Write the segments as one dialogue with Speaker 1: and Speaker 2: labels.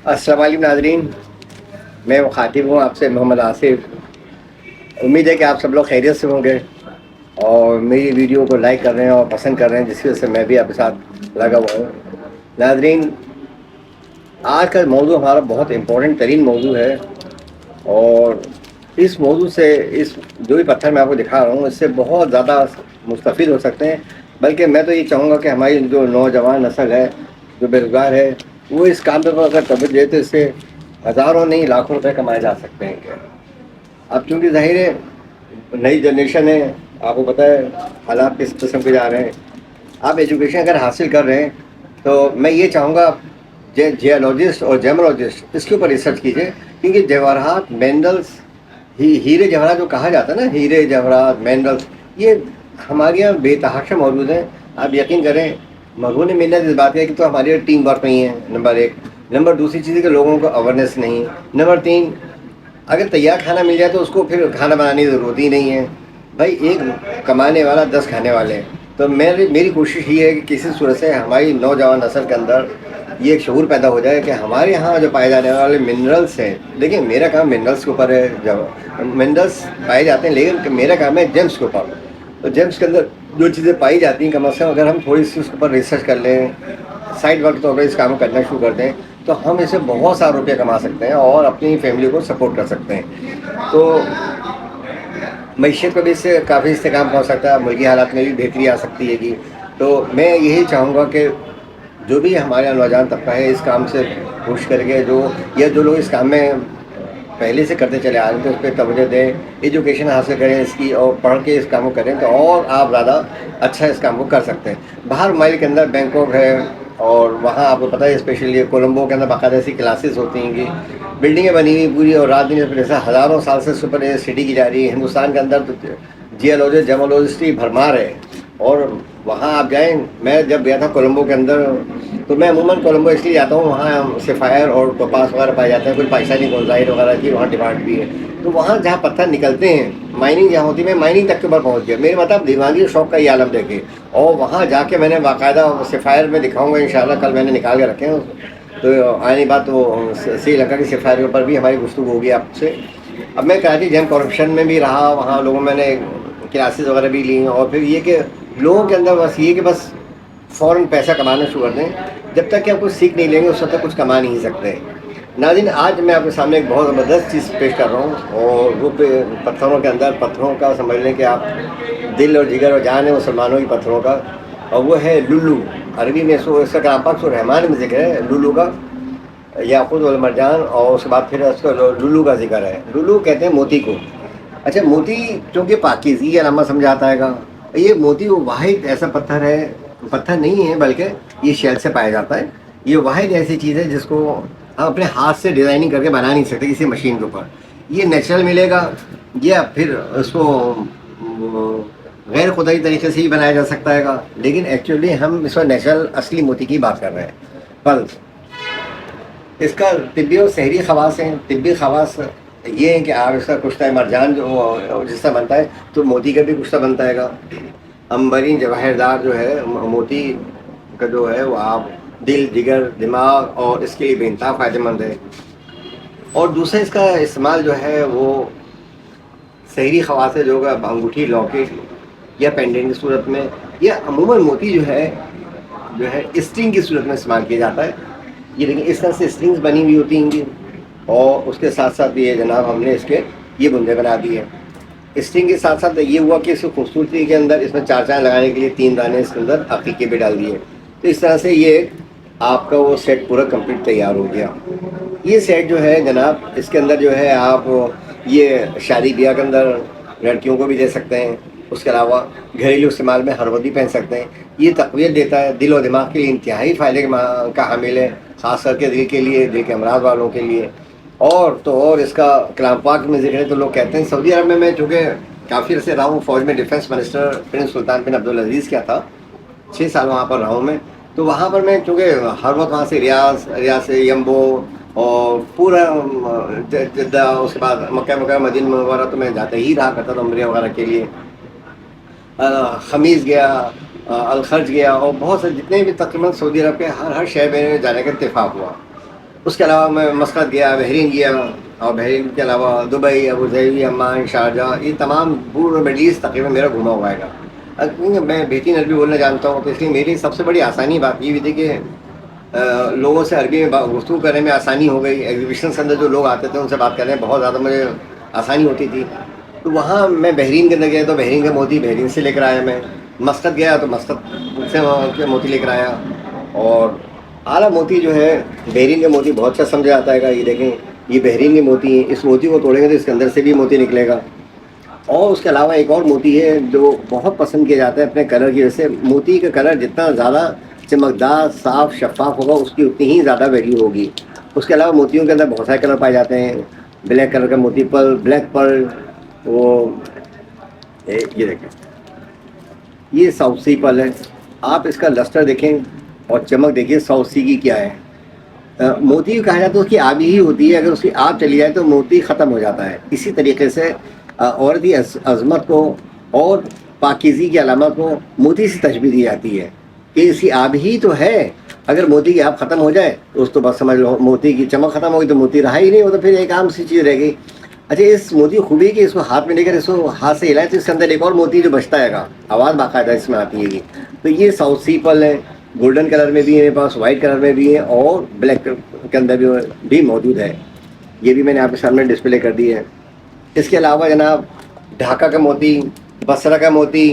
Speaker 1: السلام علیکم ناظرین، میں مخاطب ہوں آپ سے محمد آصف۔ امید ہے کہ آپ سب لوگ خیریت سے ہوں گے اور میری ویڈیو کو لائک کر رہے ہیں اور پسند کر رہے ہیں، جس کی وجہ سے میں بھی آپ کے ساتھ لگا ہوا ہوں۔ ناظرین، آج کا موضوع ہمارا بہت امپورٹنٹ ترین موضوع ہے، اور اس موضوع سے جو بھی پتھر میں آپ کو دکھا رہا ہوں اس سے بہت زیادہ مستفید ہو سکتے ہیں۔ بلکہ میں تو یہ چاہوں گا کہ ہماری جو نوجوان نسل ہے، جو بے روزگار ہے، وہ اس کام پہ اگر توجہ دے تو اس سے ہزاروں نہیں لاکھوں روپے کمائے جا سکتے ہیں۔ کیا اب چونکہ ظاہر ہے نئی جنریشن ہے، آپ کو پتہ ہے حالات کس قسم کے جا رہے ہیں۔ آپ ایجوکیشن اگر حاصل کر رہے ہیں تو میں یہ چاہوں گا جیولوجسٹ اور جیمولوجسٹ اس کے اوپر ریسرچ کیجیے، کیونکہ جواہرات، مینرلس، ہیرے جواہرات جو کہا جاتا ہے نا، ہیرے جواہرات مینرلس، یہ ہمارے یہاں بے تحاشا موجود ہیں۔ آپ یقین کریں، مرہون منت اس بات ہے کہ تو ہماری ٹیم ورک نہیں ہے، نمبر ایک۔ نمبر دوسری چیز ہے کہ لوگوں کو اویئرنیس نہیں۔ نمبر تین، اگر تیار کھانا مل جائے تو اس کو پھر کھانا بنانے کی ضرورت ہی نہیں ہے۔ بھائی ایک کمانے والا 10 کھانے والے ہیں۔ تو میری کوشش یہ ہے کہ کسی صورت سے ہماری نوجوان نسل کے اندر یہ ایک شعور پیدا ہو جائے کہ ہمارے یہاں جو پائے جانے والے منرلس ہیں، دیکھیں میرا کام منرلس کے اوپر ہے، جب منرلس پائے جاتے ہیں، لیکن میرا کام ہے جیمس کے اوپر۔ تو جیمس کے اندر جو چیزیں پائی جاتی ہیں، کم از کم اگر ہم تھوڑی سی اس کے اوپر ریسرچ کر لیں، سائڈ ورک طور پر اس کام کو کرنا شروع کر دیں، تو ہم اسے بہت سارے روپے کما سکتے ہیں اور اپنی فیملی کو سپورٹ کر سکتے ہیں۔ تو معیشت کو بھی اس سے کافی استحکام پہنچ سکتا ہے، ملکی حالات میں بھی بہتری آ سکتی ہے۔ تو میں یہی چاہوں گا کہ جو بھی ہمارے نوجوان طبقہ ہے اس کام سے کوشش کر کے، جو لوگ اس کام میں پہلے سے کرتے چلے آ رہے ہیں، تو اس پہ توجہ دیں، ایجوکیشن حاصل کریں اس کی، اور پڑھ کے اس کام کو کریں تو اور آپ زیادہ اچھا اس کام کو کر سکتے ہیں۔ باہر ممالک کے اندر بینکاک ہے، اور وہاں آپ کو پتہ ہے اسپیشلی کولمبو کے اندر باقاعدہ ایسی کلاسز ہوتی ہیں کہ بلڈنگیں بنی ہوئی پوری، اور رات دن جیسے ہزاروں سال سے سپر سٹی کی جا رہی ہے۔ ہندوستان کے اندر تو جیولوجسٹ جیمولوجسٹ ہی بھرمار ہے، اور وہاں آپ جائیں۔ میں جب گیا تھا کولمبو کے اندر، تو میں عموماً کولمبو اس لیے جاتا ہوں، وہاں سفائر اور ٹوپاس وغیرہ پائے جاتے ہیں، کچھ پاکستانی گونزائٹ وغیرہ کی وہاں ڈیمانڈ بھی ہے۔ تو وہاں جہاں پتھر نکلتے ہیں، مائننگ جہاں ہوتی ہے، میں مائننگ تک کے اوپر پہنچ گیا۔ میرے مطلب دیوانگی شوق کا یہ عالم دیکھے، اور وہاں جا کے میں نے باقاعدہ سفائر میں دکھاؤں گا انشاءاللہ، کل میں نے نکال کے رکھے ہیں۔ تو آنے بات وہ سری لنکا کی سفائر کے اوپر بھی ہماری گفتگو ہوگی آپ سے۔ اب میں کراچی جیم کرپشن میں بھی رہا، وہاں لوگوں میں نے کلاسز وغیرہ بھی لی ہیں، اور پھر یہ کہ لوگوں کے اندر بس یہ کہ بس فوراً پیسہ کمانا شروع کر دیں، جب تک کہ آپ کچھ سیکھ نہیں لیں گے اس وقت تک کچھ کما نہیں سکتے۔ ناظرین، آج میں آپ کے سامنے ایک بہت زبردست چیز پیش کر رہا ہوں، اور وہ پتھروں کے اندر، پتھروں کا سمجھ لیں کہ آپ دل اور جگر اور جان ہے مسلمانوں کی پتھروں کا، اور وہ ہے لولو۔ عربی میں اس کا کلام پاک سورہ رحمان میں ذکر ہے لولو کا، یاقوت والمرجان، اور اس کے بعد پھر اس کا لولو کا ذکر ہے۔ لولو کہتے ہیں موتی کو۔ اچھا، موتی چونکہ پاکیزگی کا علامہ سمجھاتا ہے گا، یہ موتی وہ واحد ایسا پتھر ہے، پتھر نہیں ہے بلکہ یہ شیل سے پایا جاتا ہے۔ یہ واحد ایسی چیز ہے جس کو ہم اپنے ہاتھ سے ڈیزائننگ کر کے بنا نہیں سکتے کسی مشین کے اوپر۔ یہ نیچرل ملے گا، یا پھر اس کو غیر خدائی طریقے سے ہی بنایا جا سکتا ہے گا، لیکن ایکچولی ہم اس وقت نیچرل اصلی موتی کی بات کر رہے ہیں۔ پلس اس کا طبی اور سحری خواص ہیں۔ طبی خواص یہ ہیں کہ آپ اس کا کشتہ مرجان جو جس سے بنتا ہے، تو موتی کا بھی کشتہ بنتا ہے گا۔ امبرین جواہردار جو ہے موتی کا جو ہے، وہ آپ دل، جگر، دماغ اور اس کے لیے بے انتہا فائدہ مند ہے۔ اور دوسرا اس کا استعمال جو ہے وہ سحری خواص ہے، جو کہ انگوٹھی، لاکٹ یا پینڈنٹ کی صورت میں، یا عموماً موتی جو ہے اسٹرنگ کی صورت میں استعمال کیا جاتا ہے۔ یہ لیکن اس طرح سے اسٹرنگز بنی ہوئی ہوتی ہیں گی، اور اس کے ساتھ ساتھ یہ جناب ہم نے اس کے یہ بندے بنا دیے۔ اسٹرنگ کے ساتھ ساتھ یہ ہوا کہ اس کی خوبصورتی کے اندر اس میں 4 چاند لگانے کے لیے 3 دانے اس کے اندر عقیقے بھی ڈال دیے۔ تو اس طرح سے یہ آپ کا وہ سیٹ پورا کمپلیٹ تیار ہو گیا۔ یہ سیٹ جو ہے جناب، اس کے اندر جو ہے آپ یہ شادی بیاہ کے اندر لڑکیوں کو بھی دے سکتے ہیں، اس کے علاوہ گھریلو استعمال میں ہر وقت بھی پہن سکتے ہیں۔ یہ تقویت دیتا ہے، دل و دماغ کے لیے انتہائی فائدے کا حامل ہے، خاص کر کے دل کے لیے، دل کے امراض والوں کے لیے۔ اور اس کا کلام پاک میں ذکر ہے، تو لوگ کہتے ہیں سعودی عرب میں چونکہ کافی عرصے رہا ہوں، فوج میں ڈیفینس منسٹر پرنس سلطان بن عبدالعزیز کیا تھا، 6 سال وہاں پر رہا ہوں میں۔ تو وہاں پر میں چونکہ ہر وقت وہاں سے ریاض سے یمبو اور پورا جدہ، اس کے بعد مکہ مدینہ منورہ، تو میں جاتے ہی رہا کرتا تھا عمرے وغیرہ کے لیے۔ خمیز گیا، الخرج گیا، اور بہت سے جتنے بھی تقریباً سعودی عرب کے ہر شہر میں جانے کا اتفاق ہوا۔ اس کے علاوہ میں مسقط گیا، بحرین گیا، اور بحرین کے علاوہ دبئی، ابوظہبی، عمان، شارجہ، یہ تمام پورا مڈل ایسٹ تقریباً میرا گھوما ہوا ہے گا. کیونکہ میں بہترین عربی بولنا جانتا ہوں، تو اس لیے میری سب سے بڑی آسانی بات یہ بھی تھی کہ لوگوں سے عربی میں گفتگو کرنے میں آسانی ہو گئی. ایگزیبیشن کے اندر جو لوگ آتے تھے ان سے بات کرنے میں بہت زیادہ مجھے آسانی ہوتی تھی. تو وہاں میں بحرین کے اندر گیا تو بحرین کے موتی بحرین سے لے کر آیا. میں مسقط گیا تو مسقط سے موتی لے کر آیا. اور اعلیٰ موتی جو ہے بحرین کے موتی بہت اچھا سمجھا جاتا ہے گا. یہ دیکھیں یہ بحرین کے موتی ہیں، اس موتی کو توڑیں گے تو اس کے اندر سے بھی موتی نکلے گا. اور اس کے علاوہ ایک اور موتی ہے جو بہت پسند کیا جاتا ہے اپنے کلر کی وجہ سے. موتی کا کلر جتنا زیادہ چمکدار، صاف، شفاف ہوگا اس کی اتنی ہی زیادہ ویلیو ہوگی. اس کے علاوہ موتیوں کے اندر بہت سارے کلر پائے جاتے ہیں. بلیک کلر کا موتی، پرل، بلیک پرل، وہ یہ دیکھیں یہ ساؤتھ سی پرل ہے. آپ اس کا لسٹر دیکھیں اور چمک دیکھیے ساؤتھ سی کی کیا ہے. موتی کہا جاتا ہے اس کی آب ہی ہوتی ہے، اگر اس کی آب چلی جائے تو موتی ختم ہو جاتا ہے. اسی طریقے سے عورت کی عظمت کو اور پاکیزی کی علامت کو موتی سے تشبیہ دی جاتی ہے کہ اس کی آب ہی تو ہے. اگر موتی کی آب ختم ہو جائے تو اس تو بس سمجھ لو موتی کی چمک ختم ہوگی، تو موتی رہا ہی نہیں، وہ تو پھر ایک عام سی چیز رہ گئی. اچھا، اس موتی کی خوبی کہ اس کو ہاتھ میں لے کر اس کو ہاتھ سے ہلائے تو اس کے اندر ایک اور موتی جو بچتا ہے گا، آواز باقاعدہ اس میں آتی ہے. تو یہ ساؤتھ سی پرل ہے. گولڈن کلر میں بھی ہے میرے پاس، وائٹ کلر میں بھی ہے، اور بلیک کے اندر بھی موجود ہے. یہ بھی میں نے آپ کے سامنے ڈسپلے کر دی ہے. اس کے علاوہ جناب ڈھاکہ کا موتی، بصرہ کا موتی،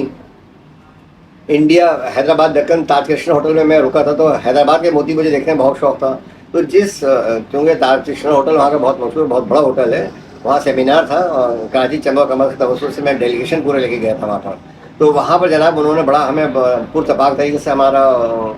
Speaker 1: انڈیا حیدرآباد دکن تاج کرشن ہوٹل میں رکا تھا تو حیدرآباد کے موتی مجھے دیکھنے میں بہت شوق تھا. تو کیونکہ تاج کرشن ہوٹل وہاں کا بہت مشہور، بہت بڑا ہوٹل ہے، وہاں سیمینار تھا اور کراچی چمبہ و قمر کے توسط سے میں ڈیلیگیشن پورے لے کے گیا تھا وہاں پر. تو وہاں پر جناب انہوں نے بڑا ہمیں پرتپاک طریقے سے ہمارا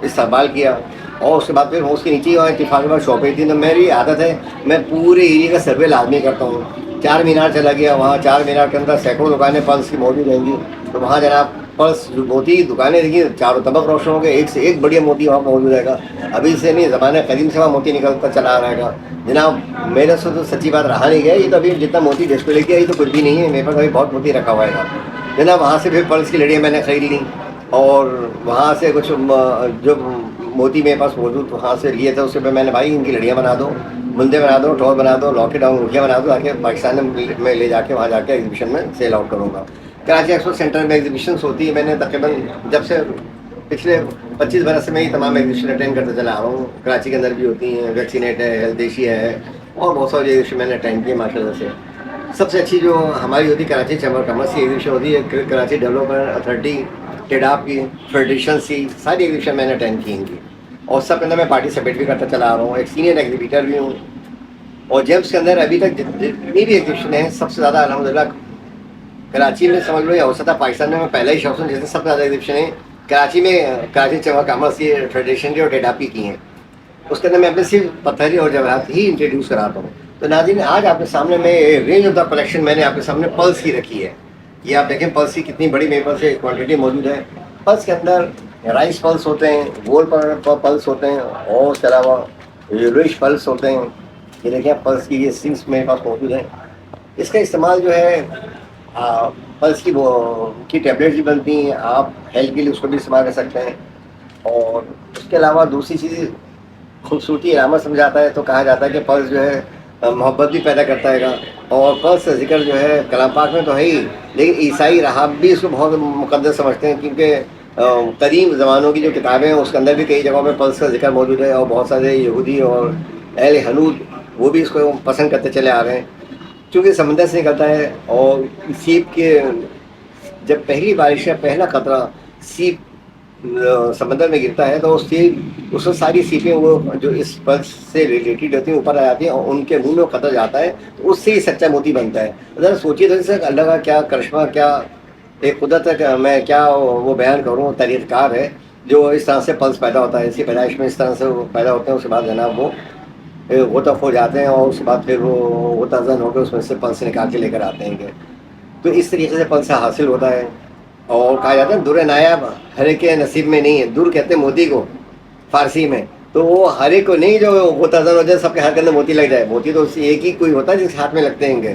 Speaker 1: استقبال کیا. اور اس کے بعد پھر اس کے نیچے اتفاق میں شاپیں تھی. تو میری عادت ہے میں پورے ایریے کا سروے لازمی کرتا ہوں. چار مینار چلا گیا، وہاں چار مینار کے اندر سینکڑوں دکانیں پلس کی موجود رہیں گی. تو وہاں جناب پلس موتی کی دکانیں دیکھیے، چاروں طبق روشن ہو گئے، ایک سے ایک بڑھیا موتی وہاں موجود رہے گا. ابھی سے نہیں، زمانے قدیم سے وہاں موتی نکلتا چلا رہے گا جناب. میرے سے تو سچی بات رہا نہیں گیا. یہ تو ابھی جتنا موتی ڈسپلے کیا یہ تو کچھ بھی نہیں ہے، میرے پاس ابھی بہت موتی رکھا ہوا ہے جناب. وہاں سے پھر پلس کی لڑیاں میں نے خرید لیں، اور وہاں سے کچھ جو موتی میرے پاس موجود وہاں سے لیے تھے اس پہ میں نے بھائی ان کی لڑیاں بنا دو، بندے بنا دو، ٹور بنا دو، لاکٹ اور انگلیاں بنا دو، تاکہ پاکستان میں لے جا کے وہاں جا کے ایگزیبیشن میں سیل آؤٹ کروں گا. کراچی ایکسپو سینٹر میں ایگزیبیشنس ہوتی ہے. میں نے تقریباً جب سے پچھلے 25 برس سے میں یہ تمام ایگزیبیشن اٹینڈ کرتے چلا آ رہا ہوں. کراچی کے اندر بھی ہوتی ہیں، ویکسینیٹ ہے، ہیلتھ ایشیا ہے، اور بہت ساری ایگزیبیشن میں نے اٹینڈ کی ماشاء اللہ سے. سب سے اچھی جو ہماری ہوتی ہے کراچی چیمبر کامرس کی ایگزیبیشن ہوتی ہے. کراچی ڈیولپمنٹ اتھارٹی، ٹیڈاپ کی، فیڈریشنس کی ساری ایگزیبیشن میں نے اٹینڈ کی ان کی، اور سب کے اندر میں پارٹیسپیٹ بھی کرتا چلا آ رہا ہوں. ایک سینئر ایگزیبیٹر بھی ہوں. اور جیمس کے اندر ابھی تک جتنی بھی ایگزیبیشن ہیں سب سے زیادہ الحمدللہ کراچی میں سمجھ لو یا ہو سکتا ہے پاکستان میں پہلا ہی شخص ہوں جس نے سب سے زیادہ ایگزیبیشن ہیں کراچی میں کراچی چیمبر کامرس کی، فیڈریشن کی اور ٹیڈاپی کی ہیں. اس کے اندر میں اپنے صرف پتھری اور جواہرات ہی انٹروڈیوس کراتا ہوں. تو ناظرین آج آپ کے سامنے میں رینج آف دا کلیکشن میں نے آپ کے سامنے پلس کی رکھی ہے. یہ آپ دیکھیں پلس کی کتنی بڑی میرے پاس کوانٹٹی موجود ہے. پلس کے اندر رائس پلس ہوتے ہیں، گولڈ پلس ہوتے ہیں، اور اس کے علاوہ یلوئش پلس ہوتے ہیں. یہ دیکھیں پلس کی یہ سنگس میرے پاس موجود ہیں. اس کا استعمال جو ہے پلس کی ٹیبلیٹس بھی بنتی ہیں، آپ ہیلتھ کے لیے اس کو بھی استعمال کر سکتے ہیں. اور اس کے علاوہ دوسری چیز خوبصورتی علامت سمجھاتا ہے. تو کہا جاتا ہے کہ پلس جو ہے محبت بھی پیدا کرتا ہے گا. اور پلس کا ذکر جو ہے کلام پاک میں تو ہے ہی، لیکن عیسائی راہب بھی اس کو بہت مقدس سمجھتے ہیں، کیونکہ قدیم زمانوں کی جو کتابیں ہیں اس کے اندر بھی کئی جگہوں میں پلس کا ذکر موجود ہے. اور بہت سارے یہودی اور اہل حنود وہ بھی اس کو پسند کرتے چلے آ رہے ہیں، کیونکہ سمندر سے نکلتا ہے. اور سیپ کے جب پہلی بارش کا پہلا قطرہ سیپ سمندر میں گرتا ہے تو اس میں ساری سیپیں وہ جو اس پلس سے ریلیٹڈ ہوتی ہیں اوپر آ جاتی ہیں، اور ان کے منہ میں قطر جاتا ہے، تو اس سے ہی سچا موتی بنتا ہے. ذرا سوچیے تو سر اللہ کا کیا کرشمہ، کیا ایک قدرت ہے کہ میں کیا وہ بیان کروں. طریقہ کار ہے جو اس طرح سے پلس پیدا ہوتا ہے، اس کی پیدائش میں اس طرح سے وہ پیدا ہوتے ہیں. اس کے بعد جناب وہ غتف ہو جاتے ہیں، اور اس کے بعد پھر وہ غتزن ہو کے اس میں سے پلس نکال کے لے کر آتے ہیں. تو اس طریقے سے پلس حاصل ہوتا ہے. اور کہا جاتا ہے در نایاب ہر ایک کے نصیب میں نہیں ہے. در کہتے ہیں موتی کو فارسی میں، تو وہ ہر ایک کو نہیں جو غتزن ہو جائے سب کے ہاتھ کے اندر موتی لگ جائے. موتی تو ایک ہی کوئی ہوتا ہے جس کے ہاتھ میں لگتے ہیں گے.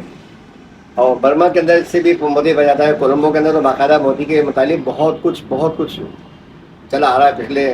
Speaker 1: اور برما کے اندر سے بھی موتی بن جاتا ہے. کولمبو کے اندر تو باقاعدہ موتی کے متعلق بہت کچھ چلا آ رہا ہے پچھلے